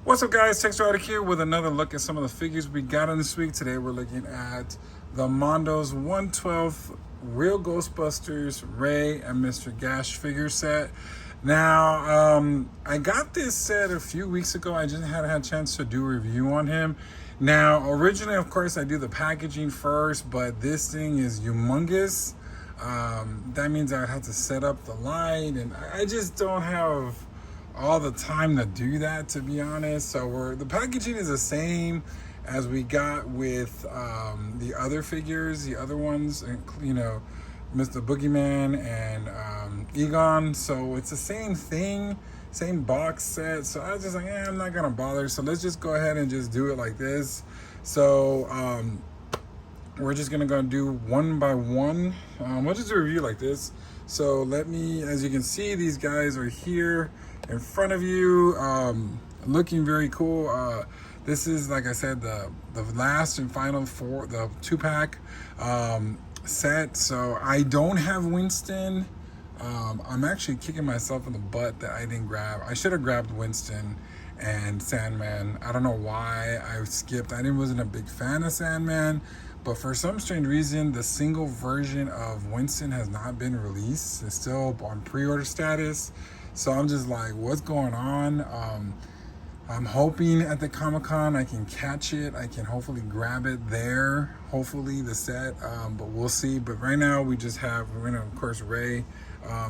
What's up, guys? Texture here with another look at some of the figures we got on this week. Today we're looking at the Mondo's 1/12 Real Ghostbusters Ray and Mr. Ghash figure set. Now, I got this set a few weeks ago. I just hadn't had a chance to do a review on him. Now, originally, of course, I do the packaging first, but this thing is humongous. That means I would have to set up the light, and I just don't have all the time to do that, to be honest. So the packaging is the same as we got with the other figures, the other ones, you know, Mr. Boogeyman and Egon. So it's the same thing, same box set. So I was just like, I'm not gonna bother. So let's just go ahead and just do it like this. So we're just gonna go do one by one. We'll just do a review like this. So let me, as you can see, these guys are here in front of you, looking very cool. This is, like I said, the last and final for the 2-pack set. So I don't have Winston. I'm actually kicking myself in the butt that I didn't grab. I should have grabbed Winston and Sandman. I don't know why I skipped. I wasn't a big fan of Sandman, but for some strange reason, the single version of Winston has not been released. It's still on pre-order status. So I'm just like, what's going on? I'm hoping at the Comic-Con I can catch it. I can hopefully grab it there. Hopefully the set, but we'll see. But right now we just have, of course, Ray.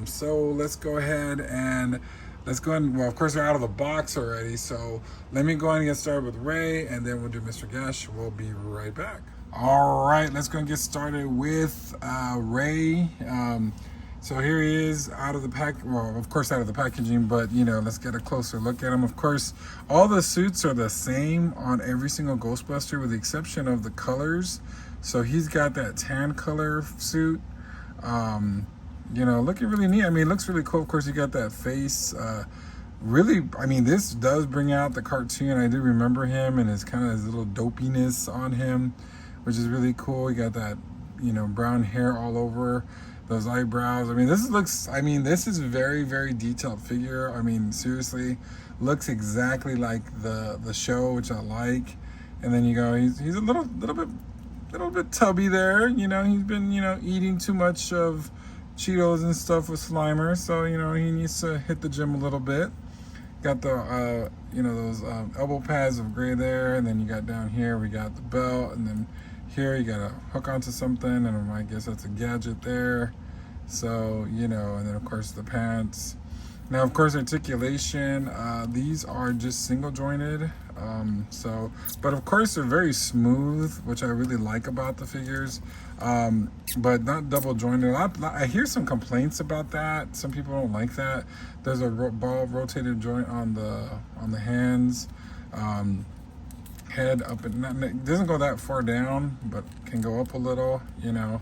So let's go ahead and well, of course, they're out of the box already. So let me go ahead and get started with Ray, and then we'll do Mr. Ghash. We'll be right back. All right, let's go and get started with Ray. So here he is out of the pack. Well, of course, out of the packaging, but let's get a closer look at him. Of course, all the suits are the same on every single Ghostbuster, with the exception of the colors. So he's got that tan color suit. Looking really neat. I mean, it looks really cool. Of course, you got that face. Really, I mean, this does bring out the cartoon. I do remember him and his little dopiness on him, which is really cool. You got that, brown hair all over, those eyebrows. I mean, this is a very, very detailed figure. I mean, seriously, looks exactly like the show, which I like. And then he's a little bit tubby there. He's been, eating too much of Cheetos and stuff with Slimer, so he needs to hit the gym a little bit. Got the those elbow pads of gray there, and then you got down here we got the belt, and then here you got to hook onto something, and I guess that's a gadget there. So and then of course the pants. Now, of course, articulation, these are just single jointed, but of course they're very smooth, which I really like about the figures, but not double jointed. I hear some complaints about that. Some people don't like that. There's a ball rotated joint on the hands, head up, and it doesn't go that far down, but can go up a little. There's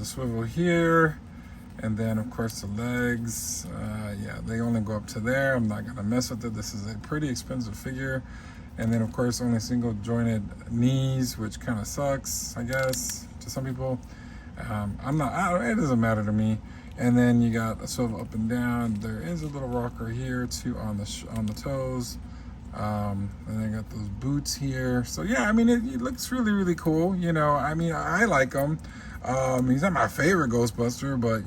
a swivel here. And then, of course, the legs, they only go up to there. I'm not going to mess with it. This is a pretty expensive figure. And then, of course, only single jointed knees, which kind of sucks, I guess, to some people. It doesn't matter to me. And then you got a swivel up and down. There is a little rocker here, too, on the toes. And then you got those boots here. So, yeah, I mean, it looks really, really cool. I like them. He's not my favorite Ghostbuster, but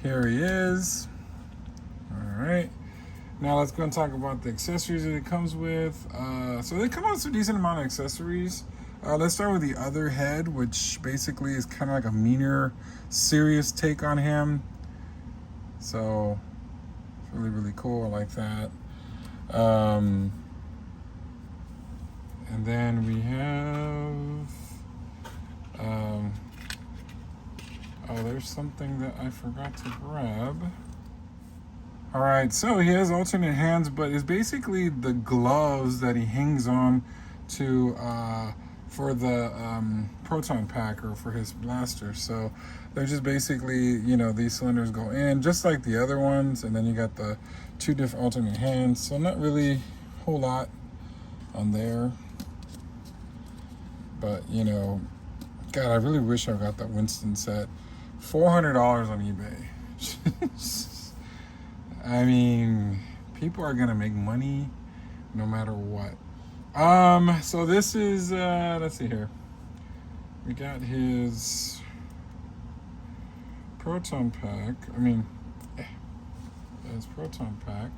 here he is. All right, now let's go and talk about the accessories that it comes with. So they come out with a decent amount of accessories. Let's start with the other head, which basically is kind of like a meaner, serious take on him. So it's really, really cool. I like that. And then we have there's something that I forgot to grab. All right, so he has alternate hands, but it's basically the gloves that he hangs on to for the proton pack, or for his blaster. So they're just basically, these cylinders go in just like the other ones, and then you got the 2 different alternate hands. So not really a whole lot on there. But, you know, God, I really wish I got that Winston set. $400 on eBay. I mean, people are going to make money no matter what. So this is, let's see here. We got his proton pack. His proton pack.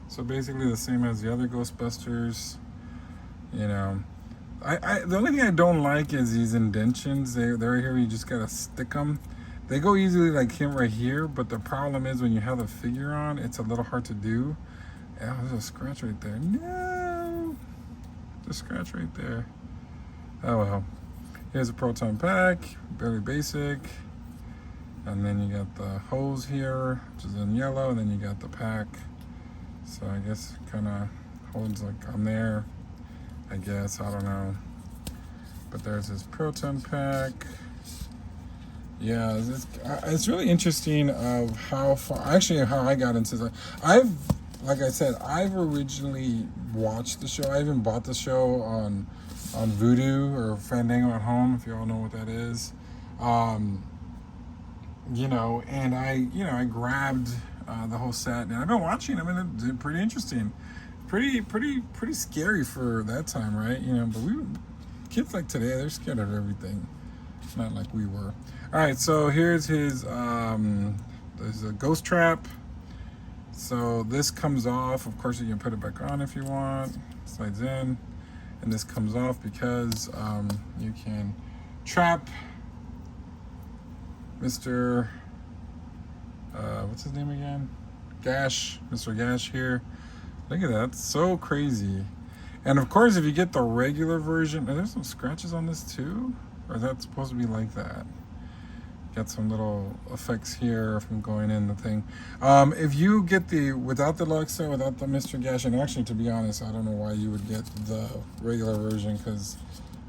So basically the same as the other Ghostbusters. You know, the only thing I don't like is these indentions. They're here. You just gotta stick them. They go easily like him right here, but the problem is when you have the figure on, it's a little hard to do. Oh, there's a scratch right there. No, there's a scratch right there. Oh well. Here's a proton pack, very basic. And then you got the hose here, which is in yellow, and then you got the pack. So I guess it kind of holds like on there. I guess, I don't know. But there's this proton pack. Yeah, it's really interesting of how I got into this. Like I said, I've originally watched the show. I even bought the show on Vudu or Fandango at Home, if you all know what that is. You know, and I grabbed the whole set, and I've been watching. I mean, it's pretty interesting. Pretty scary for that time, right? You know, but kids like today, they're scared of everything. Not like we were. All right, so here's his there's a ghost trap. So this comes off. Of course, you can put it back on if you want. Slides in, and this comes off because you can trap Mr. What's his name again? Ghash, Mr. Ghash here. Look at that, so crazy. And of course, if you get the regular version, are there some scratches on this too? Or is that supposed to be like that? Got some little effects here from going in the thing. If you get without the deluxe set, without the Mr. Ghash, and actually, to be honest, I don't know why you would get the regular version, because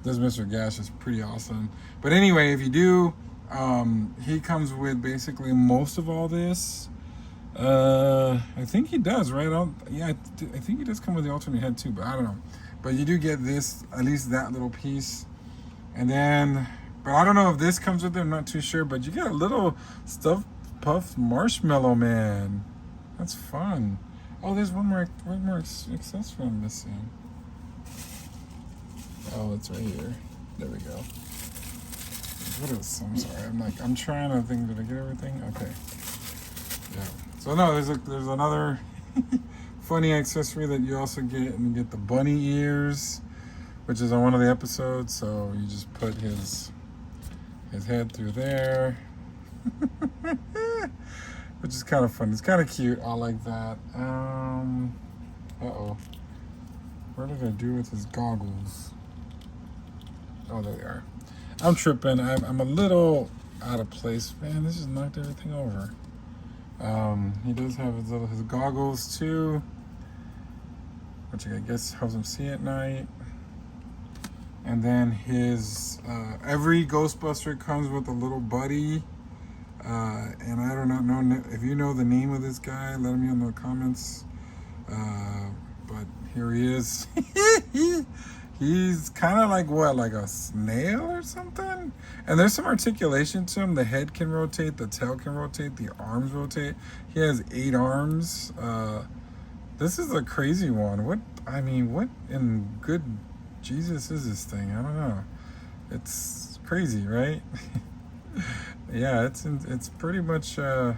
this Mr. Ghash is pretty awesome. But anyway, if you do, he comes with basically most of all this. I think he does, right? I think he does come with the alternate head too, but I don't know. But you do get this, at least that little piece. And then, but I don't know if this comes with it, I'm not too sure. But you get a little stuffed puffed marshmallow man. That's fun. Oh, there's one more accessory I'm missing. Oh, it's right here. There we go. What is? I'm sorry. I'm trying to think. Did I get everything? Okay. Yeah. So no, there's another funny accessory that you also get, and you get the bunny ears, which is on one of the episodes. So you just put his head through there, which is kind of fun. It's kind of cute. I like that. What did I do with his goggles? Oh, there they are. I'm tripping. I'm a little out of place. Man, this just knocked everything over. He does have his goggles too, which I guess helps him see at night. And then his every Ghostbuster comes with a little buddy. And I do not know if you know the name of this guy. Let me know in the comments. But here he is. He's kind of like a snail or something. And there's some articulation to him. The head can rotate, the tail can rotate, the arms rotate. He has 8 arms. This is a crazy one. What in good Jesus is this thing? I don't know. It's crazy, right? Yeah, it's pretty much wow.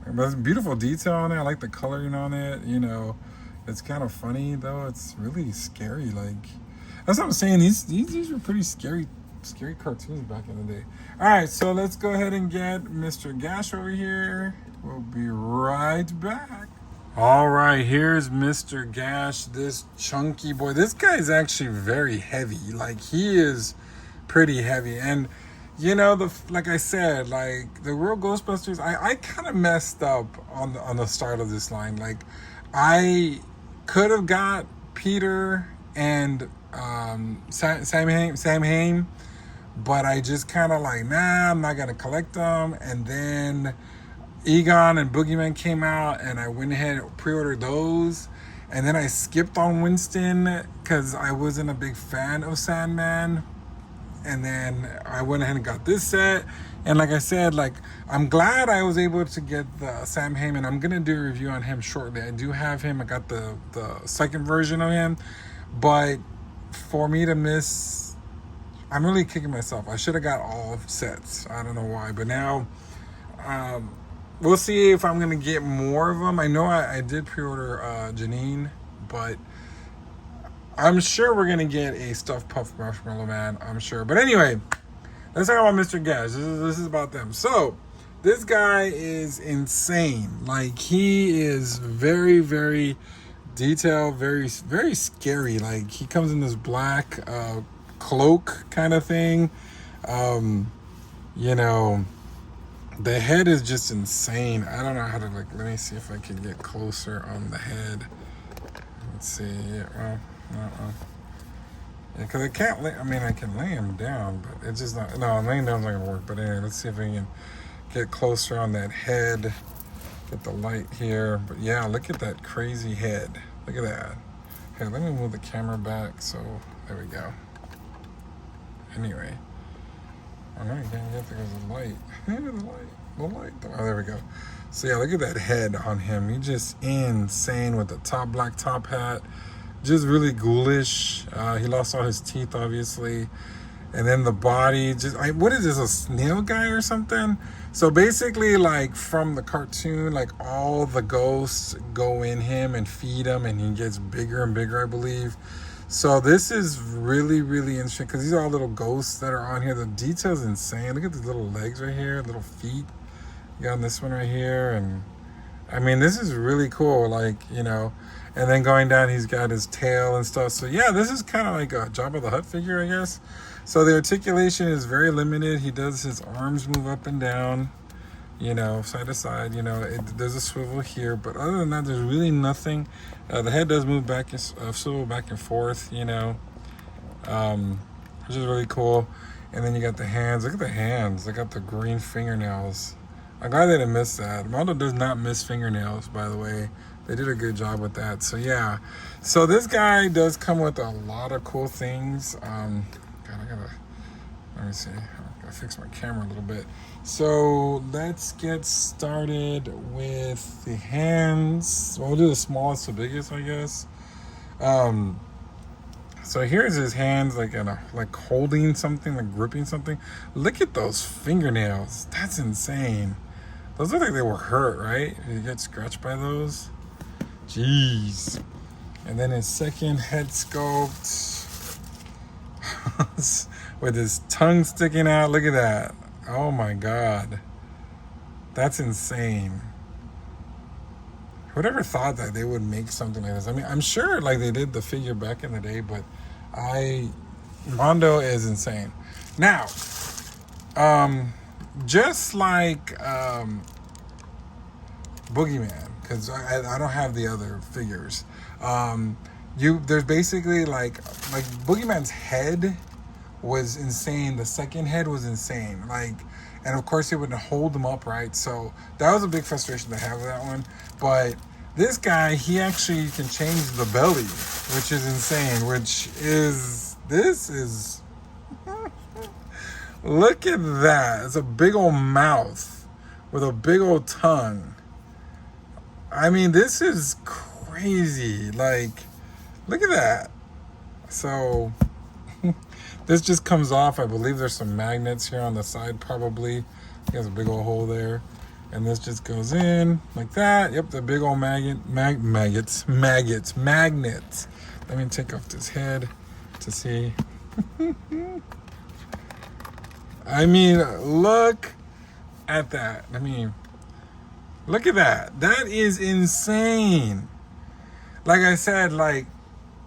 But it's beautiful detail on it. I like the coloring on it. You know, it's kind of funny though. It's really scary. Like that's what I'm saying. These were pretty scary cartoons back in the day. All right, so let's go ahead and get Mr. Ghash over here. We'll be right back. All right, here's Mr. Ghash, this chunky boy. This guy is actually very heavy. Like he is pretty heavy. And you know, like I said, like the real Ghostbusters, I kind of messed up on the start of this line. Like I could have got Peter and Sam Hain, but I just kind of like, nah, I'm not gonna collect them. And then Egon and Boogeyman came out, and I went ahead and pre-ordered those. And then I skipped on Winston because I wasn't a big fan of Sandman. And then I went ahead and got this set. And like I said, like, I'm glad I was able to get the Sam Hammond. I'm gonna do a review on him shortly. I do have him. I got the second version of him. But for me to miss, I'm really kicking myself. I should have got all sets. I don't know why. But now, we'll see if I'm gonna get more of them. I know I did pre-order Janine, but I'm sure we're gonna get a stuffed puffed marshmallow man. I'm sure. But anyway, let's talk about Mr. Ghash. This is about them. So this guy is insane. Like, he is very, very detailed, very, very scary. Like, he comes in this black cloak kind of thing. You know, the head is just insane. I don't know how to, like, let me see if I can get closer on the head. Let's see. Yeah, well, yeah, because I can't lay, I mean, I can lay him down, but it's just not, no, laying down's not going to work. But anyway, let's see if we can get closer on that head. Get the light here. But yeah, look at that crazy head. Look at that. Here, let me move the camera back. So, there we go. Anyway. I know you can't get there because of the light. The light. Oh, there we go. So yeah, look at that head on him. He's just insane with the black top hat. Just really ghoulish. He lost all his teeth, obviously. And then the body, what is this, a snail guy or something? So basically, like, from the cartoon, like, all the ghosts go in him and feed him, and he gets bigger and bigger, I believe. So this is really, really interesting, because these are all little ghosts that are on here. The detail's insane. Look at these little legs right here, little feet. You got this one right here, and I mean, this is really cool, like, you know. And then going down, he's got his tail and stuff. So yeah, this is kind of like a Jabba the Hutt figure, I guess. So the articulation is very limited. He does his arms move up and down, you know, side to side. You know, there's a swivel here, but other than that, there's really nothing. The head does move back and swivel back and forth, you know, which is really cool. And then you got the hands. Look at the hands. They got the green fingernails. I'm glad they didn't miss that. Mondo does not miss fingernails, by the way. They did a good job with that. So yeah. So this guy does come with a lot of cool things. God, let me see. I gotta fix my camera a little bit. So let's get started with the hands. Well, we'll do the smallest to biggest, I guess. So here's his hands, like holding something, like gripping something. Look at those fingernails. That's insane. Those look like they were hurt, right? Did you get scratched by those? Jeez. And then his second head sculpt with his tongue sticking out. Look at that. Oh my God. That's insane. Whoever thought that they would make something like this? I mean, I'm sure like they did the figure back in the day, but Mondo is insane. Now, just like Boogeyman, because I don't have the other figures. There's basically like Boogeyman's head was insane. The second head was insane. Like, and of course he wouldn't hold them up, right? So that was a big frustration to have with that one. But this guy, he actually can change the belly, which is insane. This is look at that. It's a big old mouth with a big old tongue. I mean, this is crazy. Like, look at that. So this just comes off. I believe there's some magnets here on the side, probably. He has a big old hole there. And this just goes in like that. Yep, the big old magnets. Let me take off this head to see. I mean, look at that. Look at that. That is insane. Like I said, like,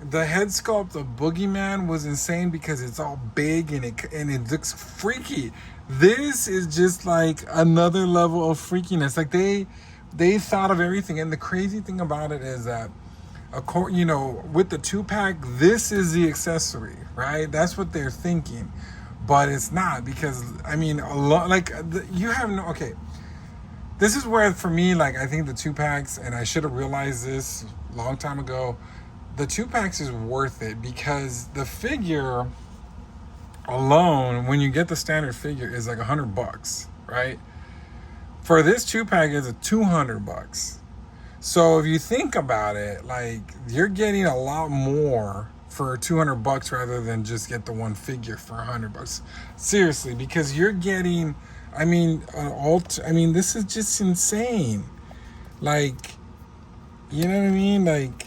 the head sculpt of Boogeyman was insane because it's all big and it looks freaky. This is just like another level of freakiness. Like they thought of everything. And the crazy thing about it is that, you know, with the 2-pack, this is the accessory, right? That's what they're thinking. But it's not, because, I mean, a lot, like, you have no, okay. This is where, for me, like, I think the 2-packs, and I should have realized this long time ago, the 2-packs is worth it because the figure alone, when you get the standard figure, is like $100, right? For this 2-pack, is a $200. So if you think about it, like, you're getting a lot more for $200 rather than just get the one figure for $100. Seriously, because you're getting, I mean, this is just insane. Like, you know what I mean? Like,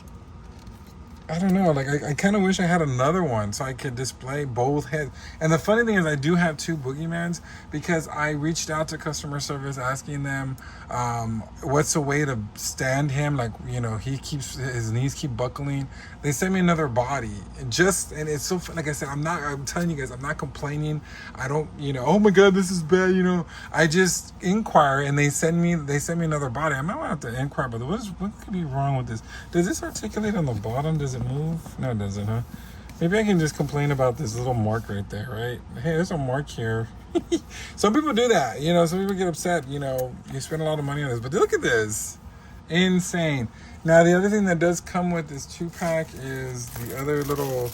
I don't know. Like, I kind of wish I had another one so I could display both heads. And the funny thing is, I do have 2 Boogeymans because I reached out to customer service asking them what's a way to stand him. Like, you know, his knees keep buckling. They sent me another body. And it's so fun. Like I said, I'm telling you guys, I'm not complaining. I don't, oh my God, this is bad. I just inquire and they send me another body. I might have to inquire, but what could be wrong with this? Does this articulate on the bottom? Does it move? No, it doesn't, huh? Maybe I can just complain about this little mark right there, right? Hey, there's a mark here. Some people do that, some people get upset, you spend a lot of money on this, but look at this. Insane. Now, the other thing that does come with this 2-pack is the other little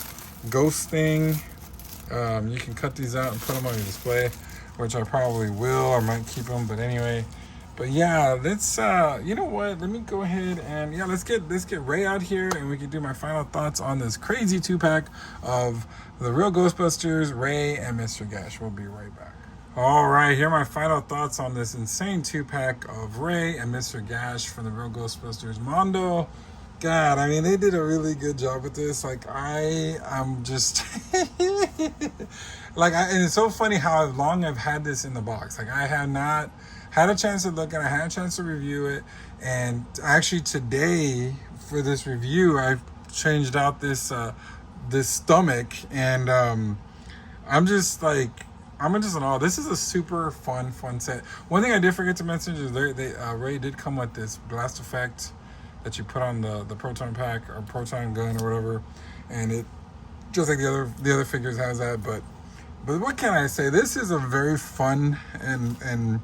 ghost thing. You can cut these out and put them on your display, which I probably will. I might keep them, but anyway. But yeah, let's, you know what? Let me go ahead and, let's get Ray out here and we can do my final thoughts on this crazy 2-pack of the Real Ghostbusters, Ray, and Mr. Ghash. We'll be right back. All right, here are my final thoughts on this insane 2-pack of Ray and Mr. Ghash from the Real Ghostbusters Mondo. God, I mean, they did a really good job with this. Like, I'm just... and it's so funny how long I've had this in the box. Like, I have not had a chance to look at it. I had a chance to review it. And actually today, for this review, I've changed out this stomach. And I'm just in awe. This is a super fun set. One thing I did forget to mention is Ray did come with this blast effect that you put on the proton pack or proton gun or whatever, and it just like the other figures has that. But what can I say? This is a very fun and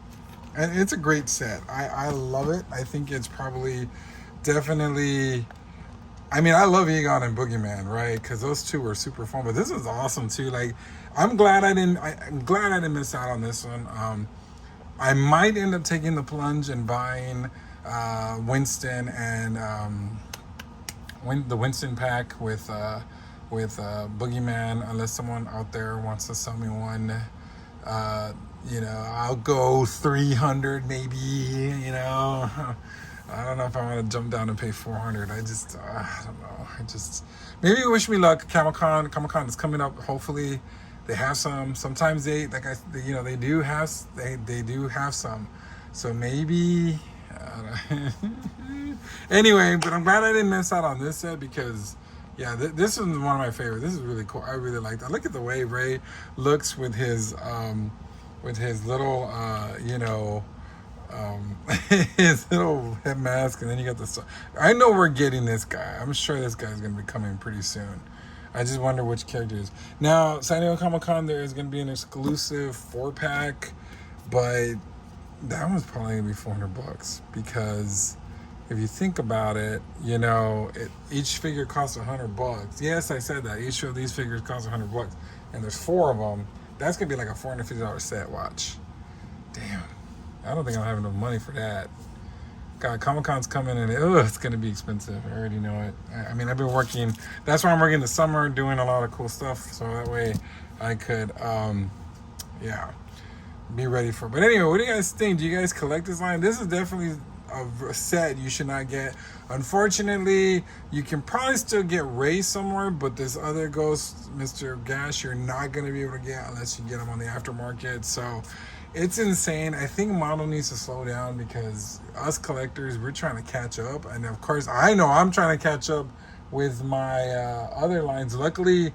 it's a great set. I love it. I think it's probably definitely. I mean, I love Egon and Boogeyman, right? Because those two were super fun. But this is awesome too. Like, I'm glad I didn't miss out on this one. I might end up taking the plunge and buying Winston and the Winston pack with Boogeyman, unless someone out there wants to sell me one. I'll go 300 maybe. I don't know if I want to jump down and pay 400. I don't know. Maybe wish me luck. Comic-Con is coming up. Hopefully they have some. Sometimes they do have some. So maybe. Anyway, but I'm glad I didn't miss out on this set because, this is one of my favorites. This is really cool. I really like that. Look at the way Ray looks with his little, his little head mask, and then you got the stuff. I know we're getting this guy. I'm sure this guy's going to be coming pretty soon. I just wonder which character it is. Now, San Diego Comic-Con, there is going to be an exclusive 4-pack, but that one's probably going to be $400 because if you think about it, each figure costs $100. Yes, I said that. Each of these figures costs $100, and there's 4 of them. That's going to be like a $450 set. Watch. Damn. I don't think I'll have enough money for that. God, Comic-Con's coming and it's going to be expensive. I already know it. I mean, I've been working. That's why I'm working the summer, doing a lot of cool stuff. So that way I could, be ready for it. But anyway, what do you guys think? Do you guys collect this line? This is definitely a set you should not get. Unfortunately, you can probably still get Ray somewhere, but this other Ghost, Mr. Ghash, you're not going to be able to get unless you get him on the aftermarket. So it's insane. I think Mondo needs to slow down because us collectors, we're trying to catch up. And of course, I know I'm trying to catch up with my other lines. Luckily,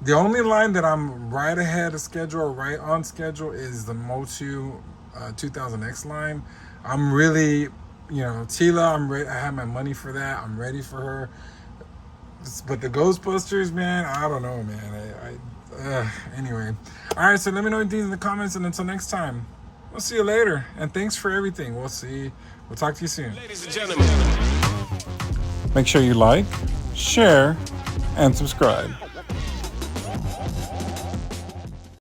the only line that I'm right ahead of schedule, right on schedule, is the Motu 2000X line. I'm really, Tila, I'm ready. I have my money for that. I'm ready for her. But the Ghostbusters, man, I don't know, man. Anyway. All right, so let me know what you think in the comments, and until next time, we'll see you later. And thanks for everything. We'll talk to you soon. Ladies and gentlemen. Make sure you like, share, and subscribe.